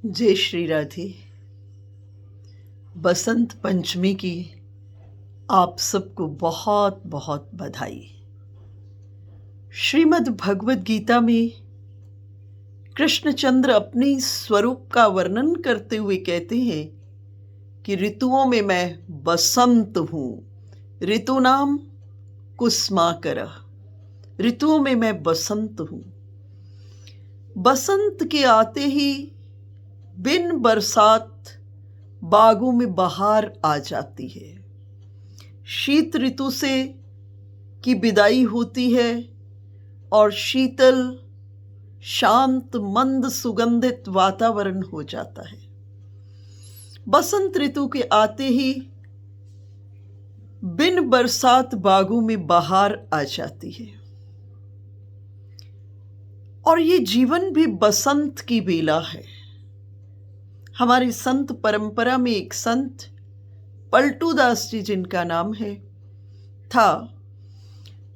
जय श्री राधे। बसंत पंचमी की आप सबको बहुत बहुत बधाई। श्रीमद् भगवद गीता में कृष्णचंद्र अपनी स्वरूप का वर्णन करते हुए कहते हैं कि ऋतुओं में मैं बसंत हूँ। ऋतुनाम कुसुमाकरः, ऋतुओं में मैं बसंत हूँ। बसंत के आते ही बिन बरसात बागों में बहार आ जाती है। शीत ऋतु से की विदाई होती है और शीतल शांत मंद सुगंधित वातावरण हो जाता है। बसंत ऋतु के आते ही बिन बरसात बागों में बहार आ जाती है और ये जीवन भी बसंत की बेला है। हमारी संत परंपरा में एक संत पलटूदास जी, जिनका नाम है, था।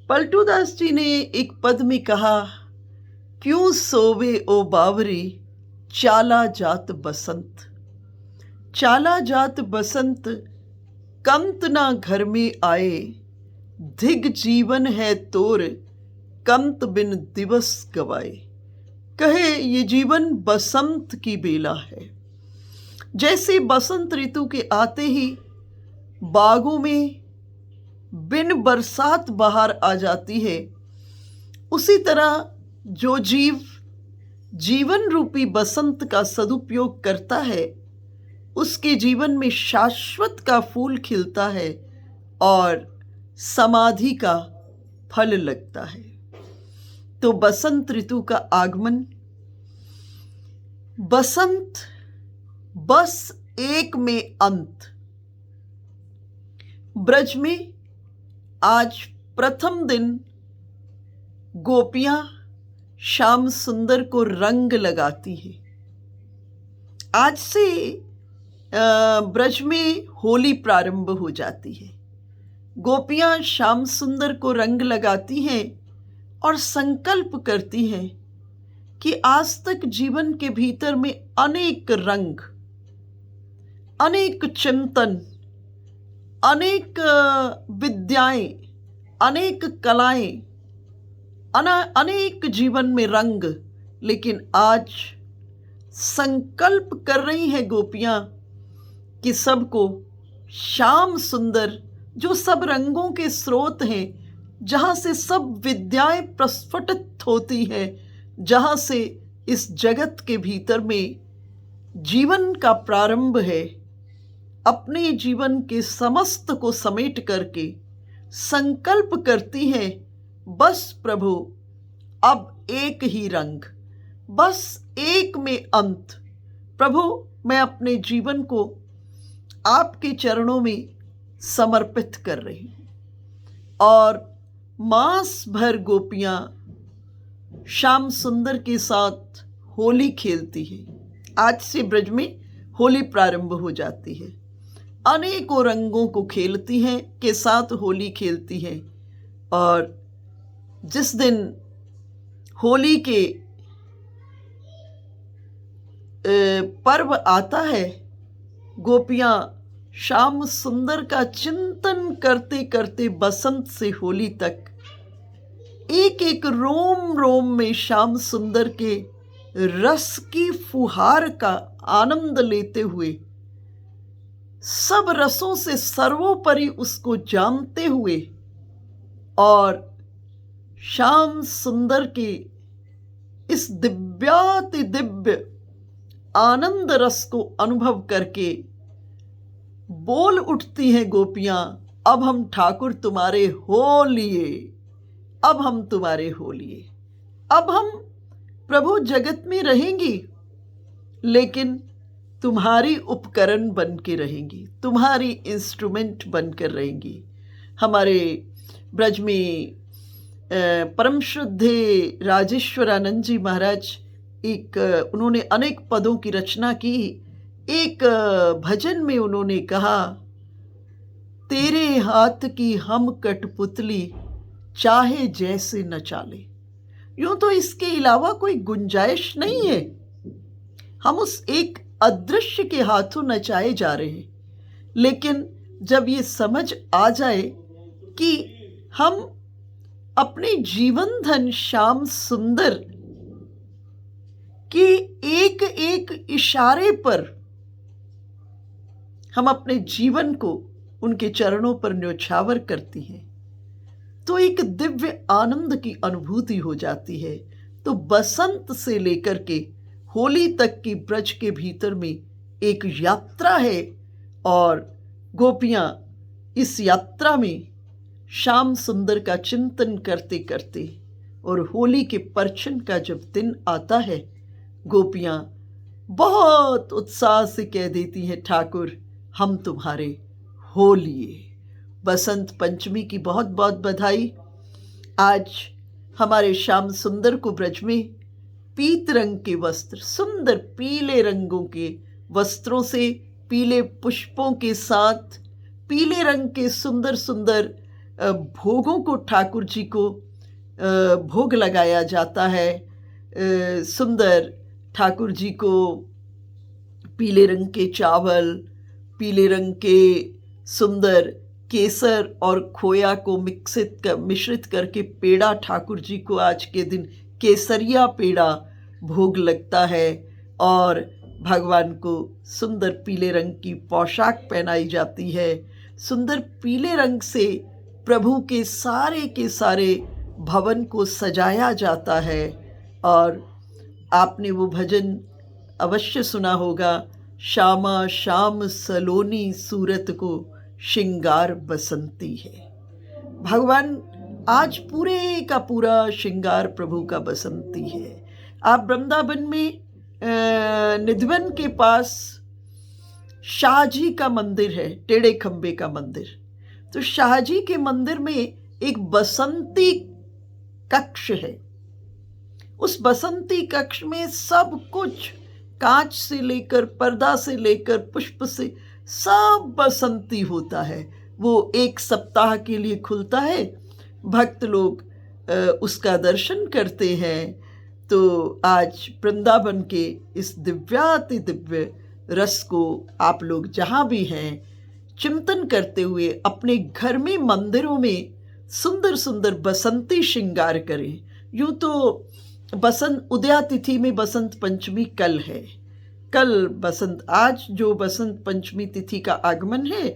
पलटूदास जी ने एक पद में कहा, क्यों सोवे ओ बावरी चाला जात बसंत। चाला जात बसंत कंत ना घर में आए, धिग जीवन है तोर कंत बिन दिवस गवाए। कहे ये जीवन बसंत की बेला है। जैसे बसंत ऋतु के आते ही बागों में बिन बरसात बहार आ जाती है, उसी तरह जो जीव जीवन रूपी बसंत का सदुपयोग करता है, उसके जीवन में शाश्वत का फूल खिलता है और समाधि का फल लगता है। तो बसंत ऋतु का आगमन, बसंत बस एक में अंत। ब्रज में आज प्रथम दिन गोपियां श्याम सुंदर को रंग लगाती हैं। आज से ब्रज में होली प्रारंभ हो जाती है। गोपियां श्याम सुंदर को रंग लगाती हैं और संकल्प करती हैं कि आज तक जीवन के भीतर में अनेक रंग, अनेक चिंतन, अनेक विद्याएं, अनेक कलाएं, अनेक जीवन में रंग, लेकिन आज संकल्प कर रही हैं गोपियां कि सबको श्याम सुंदर, जो सब रंगों के स्रोत हैं, जहाँ से सब विद्याएं प्रस्फुटित होती हैं, जहाँ से इस जगत के भीतर में जीवन का प्रारंभ है, अपने जीवन के समस्त को समेट करके संकल्प करती हैं, बस प्रभु अब एक ही रंग, बस एक में अंत। प्रभु मैं अपने जीवन को आपके चरणों में समर्पित कर रही हूँ। और मास भर गोपियाँ श्याम सुंदर के साथ होली खेलती हैं। आज से ब्रज में होली प्रारंभ हो जाती है। अनेकों रंगों को खेलती हैं, के साथ होली खेलती हैं। और जिस दिन होली के पर्व आता है, गोपियां श्याम सुंदर का चिंतन करते करते बसंत से होली तक एक एक रोम रोम में श्याम सुंदर के रस की फुहार का आनंद लेते हुए, सब रसों से सर्वोपरि उसको जानते हुए और श्याम सुंदर के इस दिव्याति दिव्य आनंद रस को अनुभव करके बोल उठती हैं गोपियां, अब हम ठाकुर तुम्हारे हो लिए, अब हम तुम्हारे हो लिए। अब हम प्रभु जगत में रहेंगी, लेकिन तुम्हारी उपकरण बन के रहेंगी, तुम्हारी इंस्ट्रूमेंट बनकर रहेंगी। हमारे ब्रज में परम श्रद्धेय राजेश्वरानंद जी महाराज, उन्होंने अनेक पदों की रचना की। एक भजन में उन्होंने कहा, तेरे हाथ की हम कठपुतली चाहे जैसे न चाले। यूं तो इसके अलावा कोई गुंजाइश नहीं है। हम उस एक अदृश्य के हाथों नचाए जा रहे हैं। लेकिन जब ये समझ आ जाए कि हम अपने जीवन धन श्याम सुंदर के एक एक इशारे पर हम अपने जीवन को उनके चरणों पर न्योछावर करती हैं, तो एक दिव्य आनंद की अनुभूति हो जाती है। तो बसंत से लेकर के होली तक की ब्रज के भीतर में एक यात्रा है, और गोपियां इस यात्रा में श्याम सुंदर का चिंतन करते करते, और होली के परछन का जब दिन आता है, गोपियां बहुत उत्साह से कह देती हैं, ठाकुर हम तुम्हारे हो लिए। बसंत पंचमी की बहुत बहुत बधाई। आज हमारे श्याम सुंदर को ब्रज में पीत रंग के वस्त्र, सुंदर पीले रंगों के वस्त्रों से, पीले पुष्पों के साथ, पीले रंग के सुंदर सुंदर भोगों को ठाकुर जी को भोग लगाया जाता है। सुंदर ठाकुर जी को पीले रंग के चावल, पीले रंग के सुंदर केसर और खोया को मिश्रित करके पेड़ा, ठाकुर जी को आज के दिन केसरिया पेड़ा भोग लगता है, और भगवान को सुंदर पीले रंग की पोशाक पहनाई जाती है। सुंदर पीले रंग से प्रभु के सारे भवन को सजाया जाता है। और आपने वो भजन अवश्य सुना होगा, श्यामा श्याम सलोनी सूरत को श्रृंगार बसंती है। भगवान आज पूरे का पूरा श्रृंगार प्रभु का बसंती है। आप वृंदावन में निधिवन के पास शाहजी का मंदिर है, टेढ़े खंबे का मंदिर। तो शाहजी के मंदिर में एक बसंती कक्ष है। उस बसंती कक्ष में सब कुछ, कांच से लेकर, पर्दा से लेकर, पुष्प से, सब बसंती होता है। वो 1 सप्ताह के लिए खुलता है, भक्त लोग उसका दर्शन करते हैं। तो आज वृंदावन के इस दिव्याति दिव्य रस को आप लोग जहाँ भी हैं चिंतन करते हुए अपने घर में, मंदिरों में सुंदर सुंदर बसंती श्रृंगार करें। यूँ तो बसंत उदया तिथि में बसंत पंचमी कल है, कल बसंत, आज जो बसंत पंचमी तिथि का आगमन है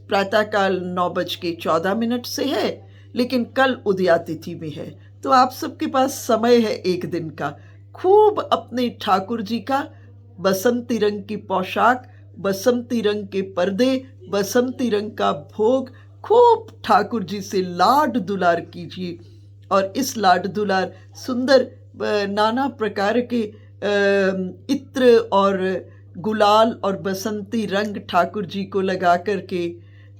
प्रातःकाल 9:14 से है, लेकिन कल उदया तिथि में है। तो आप सबके पास समय है एक दिन का, खूब अपने ठाकुर जी का बसंती रंग की पोशाक, बसंती रंग के पर्दे, बसंती रंग का भोग, खूब ठाकुर जी से लाड दुलार कीजिए। और इस लाड दुलार सुंदर नाना प्रकार के इत्र और गुलाल और बसंती रंग ठाकुर जी को लगा करके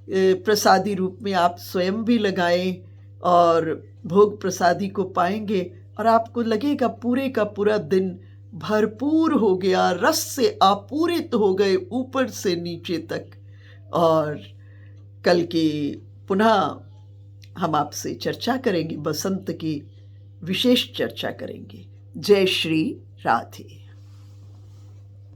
प्रसादी रूप में आप स्वयं भी लगाएं, और भोग प्रसादी को पाएंगे, और आपको लगेगा पूरे का पूरा दिन भरपूर हो गया, रस से आपूरित हो गए ऊपर से नीचे तक। और कल के पुनः हम आपसे चर्चा करेंगे, बसंत की विशेष चर्चा करेंगे। जय श्री राधे।